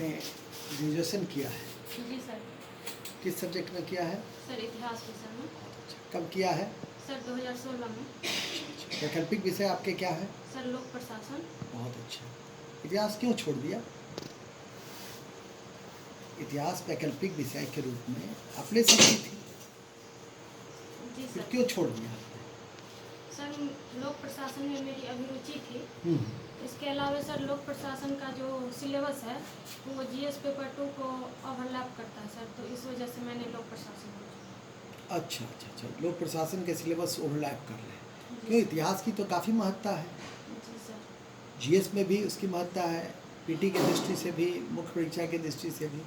आपने ग्रेजुएशन किया है, जी सर। किस सब्जेक्ट में किया है? सर इतिहास विषय में। कब किया है? सर 2016 में। वैकल्पिक विषय आपके क्या है? सर लोक प्रशासन। बहुत अच्छा। इतिहास क्यों छोड़ दिया? इतिहास वैकल्पिक विषय के रूप में आपने सीखी थी, जी फिर सर। क्यों छोड़ दिया? सर लोक प्रशासन में मेरी अभिरुचि थी। हम्म, इसके अलावा सर लोक प्रशासन का जो सिलेबस है वो जीएस पेपर 2 को ओवरलैप करता है सर, तो इस वजह से मैंने लोक प्रशासन को चुना। अच्छा अच्छा अच्छा, लोग प्रशासन के सिलेबस ओवरलैप कर रहे हैं। जी क्यों? सर। इतिहास की तो काफ़ी महत्ता है, जी सर। जीएस में भी उसकी महत्ता है, पीटी की दृष्टि से भी, मुख्य परीक्षा की दृष्टि से भी।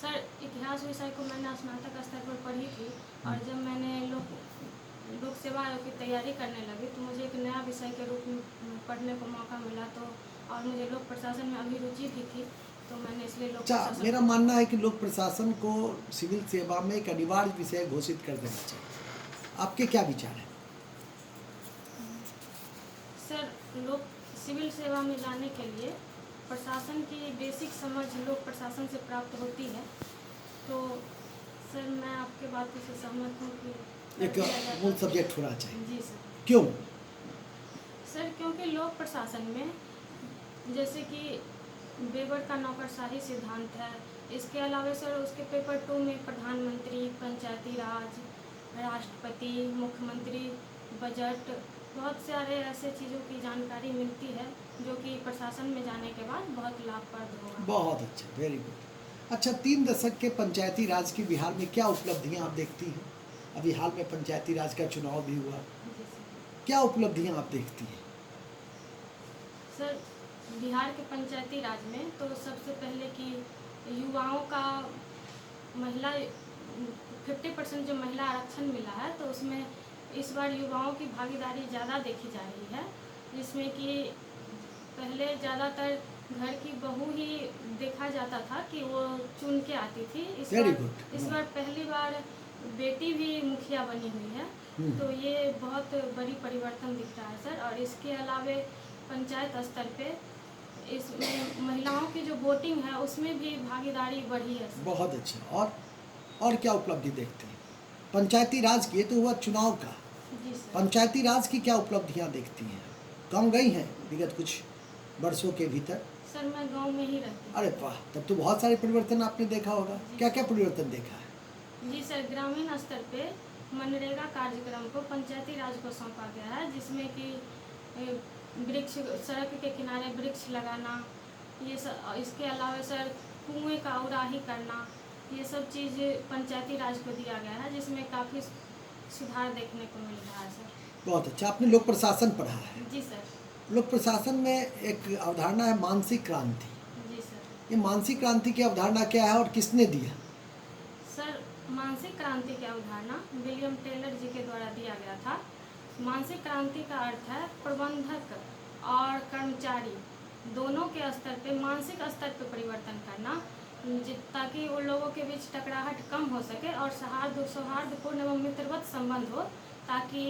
सर इतिहास विषय को मैंने स्नातक स्तर पर पढ़ी थी, और जब मैंने लोक सेवा आयोग की तैयारी करने लगी तो मुझे एक नया विषय के रूप में पढ़ने को मौका मिला, तो और मुझे लोक प्रशासन में अभिरुचि भी थी, तो मैंने इसलिए लोक अच्छा, प्रशासन मेरा को मानना है कि लोक प्रशासन को सिविल सेवा में एक अनिवार्य विषय घोषित कर देना चाहिए। आपके क्या विचार हैं? सर लोक सिविल सेवा में जाने के लिए प्रशासन की बेसिक समझ लोक प्रशासन से प्राप्त होती है, तो सर मैं आपके बातों से सहमत हूँ कि एक कर दिया जाए मूल तो- सब्जेक्ट होना चाहिए। जी सर। क्यों? सर क्योंकि लोक प्रशासन में जैसे कि बेवर का नौकरशाही सिद्धांत है, इसके अलावा सर उसके पेपर 2 में प्रधानमंत्री, पंचायती राज, राष्ट्रपति, मुख्यमंत्री, बजट, बहुत सारे ऐसे चीज़ों की जानकारी मिलती है जो कि प्रशासन में जाने के बाद बहुत लाभप्रद होगा। बहुत अच्छा, वेरी गुड। अच्छा, 3 दशक के पंचायती राज की बिहार में क्या उपलब्धियां आप देखती हैं? अभी हाल में पंचायती राज का चुनाव भी हुआ, जी सर। क्या उपलब्धियां आप देखती हैं? सर बिहार के पंचायती राज में तो सबसे पहले कि युवाओं का महिला 50% जो महिला आरक्षण मिला है, तो उसमें इस बार युवाओं की भागीदारी ज़्यादा देखी जा रही है, जिसमें कि पहले ज़्यादातर घर की बहू ही देखा जाता था कि वो चुन के आती थी। Very good. इस बार पहली बार बेटी भी मुखिया बनी हुई है, तो ये बहुत बड़ी परिवर्तन दिख रहा है सर। और इसके अलावे पंचायत स्तर पे इसमें महिलाओं की जो वोटिंग है उसमें भी भागीदारी बढ़ी है सर। बहुत अच्छा। और क्या उपलब्धि देखते हैं? पंचायती राज की, ये तो हुआ चुनाव का। जी सर। पंचायती राज की क्या उपलब्धियां देखती हैं? कम गई हैं विगत कुछ वर्षों के भीतर? सर मैं गांव में ही रहती हूँ। अरे वाह, तब तो बहुत सारे परिवर्तन आपने देखा होगा। क्या क्या परिवर्तन देखा है? जी सर, ग्रामीण स्तर पे मनरेगा कार्यक्रम को पंचायती राज को सौंपा गया है, जिसमें कि वृक्ष, सड़क के किनारे वृक्ष लगाना, ये सब, इसके अलावा सर कुएं का उड़ाही करना, ये सब चीज़ पंचायती राज को दिया गया है, जिसमें काफ़ी सुधार देखने को मिल रहा है सर। बहुत अच्छा। आपने लोक प्रशासन पढ़ा है। जी सर। लोक प्रशासन में एक अवधारणा है मानसिक क्रांति। जी सर। ये मानसिक क्रांति की अवधारणा क्या है और किसने दिया? सर मानसिक क्रांति की अवधारणा विलियम टेलर जी के द्वारा दिया गया था। मानसिक क्रांति का अर्थ है प्रबंधक और कर्मचारी दोनों के स्तर पे, मानसिक स्तर पे परिवर्तन करना, ताकि उन लोगों के बीच टकराहट कम हो सके और सौहार्दपूर्ण एवं मित्रवत संबंध हो, ताकि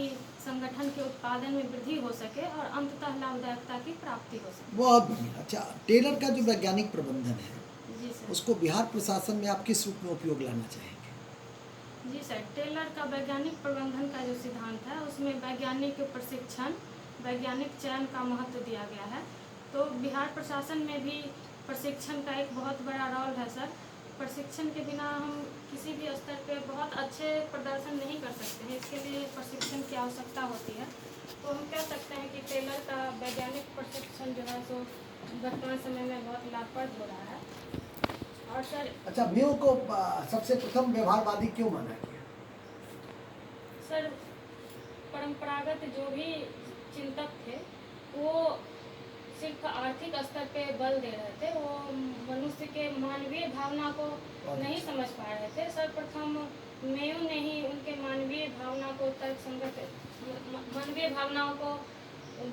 संगठन के उत्पादन में वृद्धि हो सके और अंततः लाभदायकता की प्राप्ति हो सके। बहुत बढ़िया। अच्छा, टेलर का जो वैज्ञानिक प्रबंधन है, जी सर। उसको बिहार प्रशासन में आप किस रूप में उपयोग लाना चाहेंगे? जी सर, टेलर का वैज्ञानिक प्रबंधन का जो सिद्धांत है उसमें वैज्ञानिक प्रशिक्षण, वैज्ञानिक चयन का महत्व दिया गया है, तो बिहार प्रशासन में भी प्रशिक्षण का एक बहुत बड़ा रोल है सर। प्रशिक्षण के बिना हम किसी भी स्तर पे बहुत अच्छे प्रदर्शन नहीं कर सकते हैं, इसके लिए प्रशिक्षण की आवश्यकता होती है। तो हम कह सकते हैं कि टेलर का वैज्ञानिक प्रशिक्षण जो है सो वर्तमान समय में बहुत लाभप्रद हो रहा है। और सर अच्छा, म्यू को सबसे प्रथम व्यवहारवादी क्यों माना गया? सर परंपरागत जो भी चिंतक थे वो सिर्फ आर्थिक स्तर पे बल दे रहे थे, वो मनुष्य के मानवीय भावना को नहीं समझ पा रहे थे। सर्वप्रथम मेयो ने ही उनके मानवीय भावना को मानवीय भावनाओं को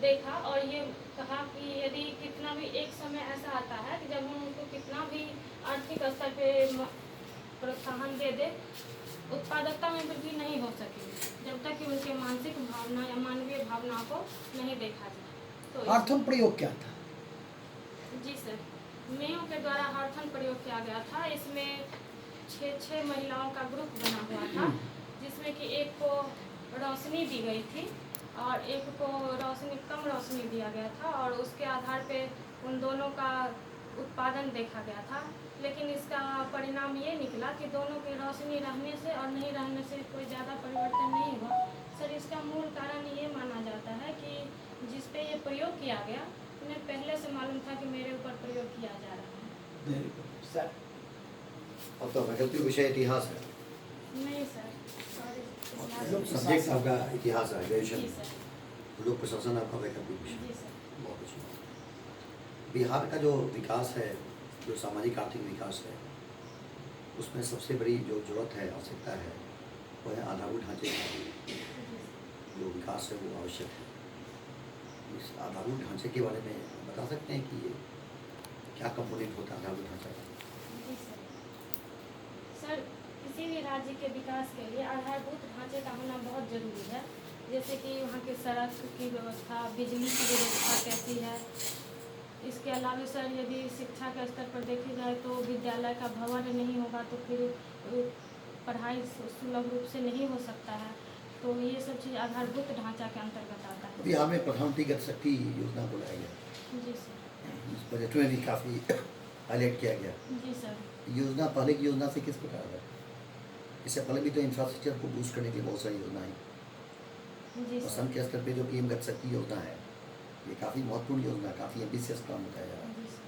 देखा और ये कहा कि यदि कितना भी एक समय ऐसा आता है कि जब हम उनको कितना भी आर्थिक स्तर पे प्रोत्साहन दे दे, उत्पादकता में वृद्धि नहीं हो सकेगी जब तक कि उनके मानसिक भावना या मानवीय भावना को नहीं देखा जाए। तो प्रथम प्रयोग क्या था? जी सर, मेयों के द्वारा हॉर्थन प्रयोग किया गया था। इसमें 6 महिलाओं का ग्रुप बना हुआ था, जिसमें कि एक को रोशनी दी गई थी और एक को कम रोशनी दिया गया था, और उसके आधार पे उन दोनों का उत्पादन देखा गया था। लेकिन इसका परिणाम ये निकला कि दोनों की रोशनी रहने से और नहीं रहने से कोई ज़्यादा परिवर्तन नहीं हुआ। सर, इसका मूल कारण ये माना जाता है कि जिस पे ये प्रयोग किया गया, उन्हें पहले से मालूम था कि मेरे ऊपर प्रयोग किया जा रहा है। सर आपका वैकल्पिक विषय इतिहास है, नहीं सर, सॉरी। सब्जेक्ट आपका इतिहास है, जी ग्रेजुएशन सर। लोक प्रशासन आपका वैकल्पिक विषय। जी सर। बहुत अच्छा। बिहार का जो विकास है, जो सामाजिक आर्थिक विकास है, उसमें सबसे बड़ी जो जरूरत है, आवश्यकता है, वो है आधारभूत ढांचे का जो विकास है वो आवश्यक है। इस आधारभूत ढांचे के बारे में बता सकते हैं कि ये क्या कंपोनेंट होता है आधारभूत ढांचा का? जी सर। सर, किसी भी राज्य के विकास के लिए आधारभूत ढांचे का होना बहुत ज़रूरी है। जैसे कि वहाँ की सड़क की व्यवस्था, बिजली की व्यवस्था कैसी है। इसके अलावा सर, यदि शिक्षा के स्तर पर देखी जाए तो विद्यालय का भवन नहीं होगा तो फिर पढ़ाई सुलभ रूप से नहीं हो सकता है। तो ये सब चीज़ आधारभूत ढांचा के अंतर्गत आता है। बिहार में प्रधानमंत्री गति शक्ति योजना को लाया गया, जी सर। इस बजट में भी काफ़ी हाईलाइट किया गया। जी सर। योजना पहले की योजना से किस प्रकार है? इससे पहले भी तो इंफ्रास्ट्रक्चर को बूस्ट करने के लिए बहुत सारी योजनाएं हैं। जी और सर। संघ के स्तर पे जो पीएम गति शक्ति योजना है, ये काफ़ी महत्वपूर्ण योजना, काफ़ी एम्बिशियस प्लान बताया जा रहा है। जी सर।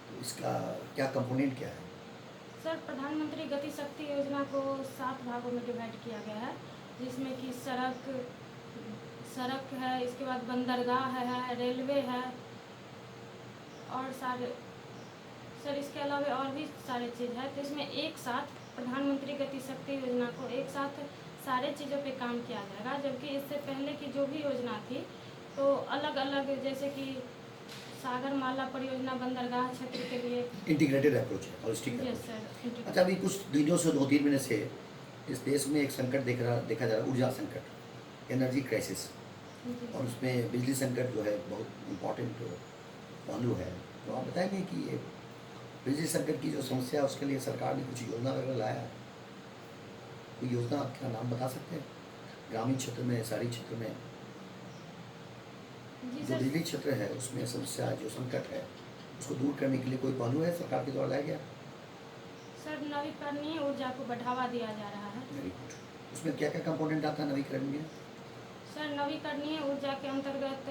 तो इसका क्या कंपोनेंट क्या है? सर, प्रधानमंत्री गति शक्ति योजना को 7 भागों में डिवाइड किया गया है, जिसमें कि सड़क है, इसके बाद बंदरगाह है, रेलवे है और सारे सर इसके अलावा और भी सारे चीज़ है। तो इसमें एक साथ प्रधानमंत्री गति शक्ति योजना को एक साथ सारे चीज़ों पे काम किया जाएगा। जबकि इससे पहले की जो भी योजना थी तो अलग अलग, जैसे कि सागरमाला परियोजना बंदरगाह क्षेत्र के लिए। इंटीग्रेटेड अप्रोच है, होलिस्टिक यस अप्रोच। सर। अच्छा, अभी कुछ दिनों से 2-3 महीने से इस देश में एक संकट देखा जा रहा है, ऊर्जा संकट, एनर्जी क्राइसिस, और उसमें बिजली संकट जो है बहुत इम्पोर्टेंट पहलू है। तो आप बताएंगे कि ये बिजली संकट की जो समस्या है उसके लिए सरकार ने कुछ योजना वगैरह लाया है? कोई योजना का नाम बता सकते हैं? ग्रामीण क्षेत्र में, शहरी क्षेत्र में जी जो सर। बिजली क्षेत्र है उसमें समस्या, जो संकट है, उसको दूर करने के लिए कोई पहलू है सरकार के द्वारा लाया गया? सर, नवीकरणीय ऊर्जा को बढ़ावा दिया जा रहा है। Very good. उसमें क्या क्या कंपोनेंट आता है नवीकरण में? सर, नवीकरणीय ऊर्जा के अंतर्गत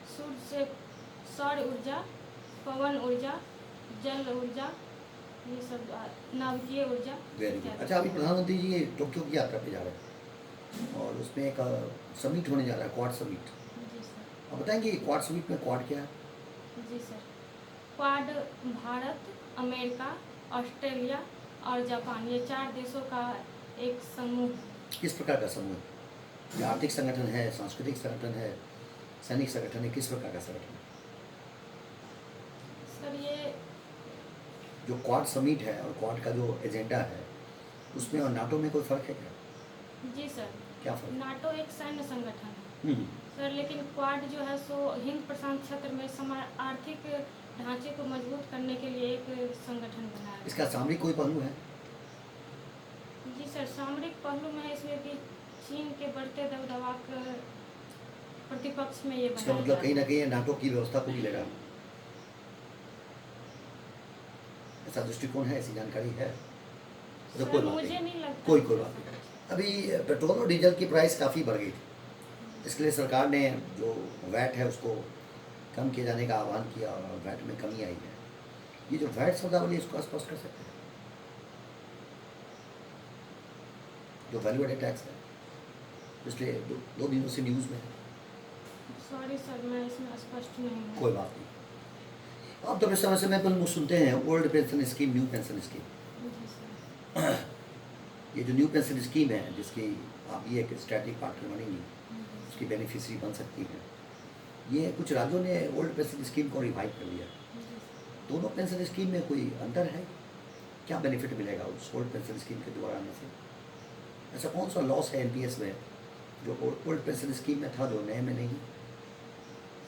सूर्य से सौर ऊर्जा, पवन ऊर्जा, जल ऊर्जा, ये सब नाभिकीय ऊर्जा। Very good. अच्छा, अभी प्रधानमंत्री जी टोक्यो की यात्रा पे जा रहे हैं और उसमें एक समिट होने जा रहा है, क्वाड समिट। जी सर। आप बताएंगे क्वाड समिट में क्वाड क्या है? जी sir. Quad Bharat, America, Australia और जापान, ये 4 देशों का एक समूह है। किस प्रकार का समूह है? ये आर्थिक संगठन है, सांस्कृतिक संगठन है, सैनिक संगठन है, किस प्रकार का संगठन है? सर, ये जो क्वाड समिट है और क्वाड का जो एजेंडा है उसमें और नाटो में कोई फर्क है क्या? जी सर, क्या फर्क? नाटो एक सैन्य संगठन है सर, लेकिन क्वाड जो है सो हिंद प्रशांत क्षेत्र में आर्थिक ढांचे को मजबूत करने के लिए एक संगठन बनाया गया। इसका सामरिक कोई पहलू है? जी सर, सामरिक पहलू में है इसमें कि चीन के बढ़ते दबदबा के प्रतिपक्ष में ये इसका बनाया मतलब कहीं ना गया। कहीं नाटो की व्यवस्था को भी लेगा, ऐसा दृष्टिकोण है, ऐसी जानकारी है? तो सर, कोई बात मुझे नहीं, नहीं लगता। कोई बात नहीं। अभी पेट्रोल और डीजल की प्राइस काफ़ी बढ़ गई थी, इसके लिए सरकार ने जो वैट है उसको कम किए जाने का आह्वान किया और वैट में कमी आई है। ये जो वैट शब्दावली इसको स्पष्ट कर सकते हैं? जो वैल्यू एडेड टैक्स है, पिछले दो दिनों से न्यूज़ में है। सॉरी सर, मैं इसमें स्पष्ट नहीं हूँ। कोई बात नहीं। आप तो समय समय पर सुनते हैं old pension scheme, new pension scheme. जी सर। ये जो न्यू पेंशन स्कीम है जिसकी आप ये एक स्टैटिक पार्टनर बनेंगी, उसकी बेनिफिशरी बन सकती हैं, ये कुछ राज्यों ने ओल्ड पेंशन स्कीम को रिवाइव कर लिया। दोनों पेंशन स्कीम में कोई अंतर है? क्या बेनिफिट मिलेगा उस ओल्ड पेंशन स्कीम के दोबारा आने से? ऐसा कौन सा लॉस है एनपीएस में जो ओल्ड पेंशन स्कीम में था जो नए में नहीं?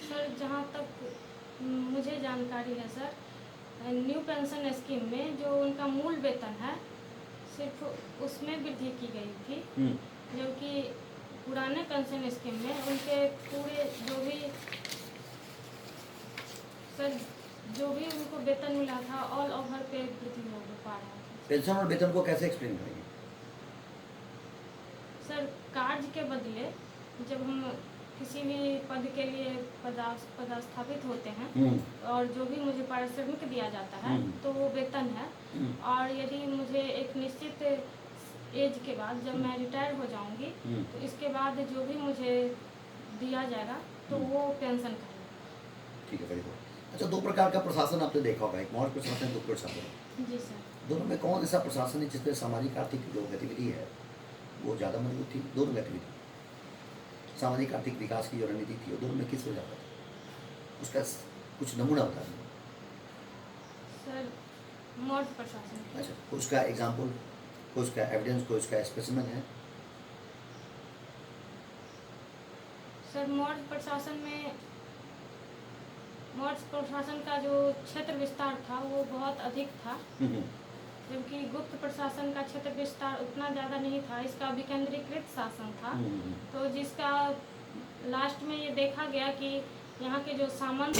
सर, जहाँ तक मुझे जानकारी है सर, न्यू पेंशन स्कीम में जो उनका मूल वेतन है सिर्फ उसमें वृद्धि की गई थी, जबकि पुराने पेंशन स्कीम में उनके पूरे जो भी उनको वेतन मिला था ऑल ओवर पे वृद्धि हो पा रहा था। पेंशन और वेतन को कैसे एक्सप्लेन करेंगे? सर कार्य के बदले जब हम किसी भी पद के लिए पदस्थापित होते हैं और जो भी मुझे पारिश्रमिक दिया जाता है तो वो वेतन है, और यदि मुझे एक निश्चित एज के बाद जब मैं रिटायर हो जाऊंगी तो इसके बाद जो भी मुझे दिया जाएगा तो वो पेंशन का। ठीक है, वेरी गुड। अच्छा, दो प्रकार का प्रशासन आपने देखा होगा, एक मॉडल प्रशासन, दो प्रशासन। जी सर। दोनों में कौन ऐसा प्रशासन है जिसमें सामाजिक आर्थिक जो गतिविधि है वो ज़्यादा मजबूत थी? दोनों गतिविधि, सामाजिक आर्थिक विकास की जो रणनीति थी वो दोनों में किस वजह था? उसका कुछ नमूना बता दें। सर मॉडल प्रशासन। अच्छा, कोई उसका एग्जाम्पल, कोई उसका एविडेंस, कोई उसका स्पेसिमेन है? सर मॉडल प्रशासन का जो क्षेत्र विस्तार था वो बहुत अधिक था, जबकि गुप्त प्रशासन का क्षेत्र विस्तार उतना ज़्यादा नहीं था। इसका विकेंद्रीकृत शासन था, तो जिसका लास्ट में ये देखा गया कि यहाँ के जो सामंत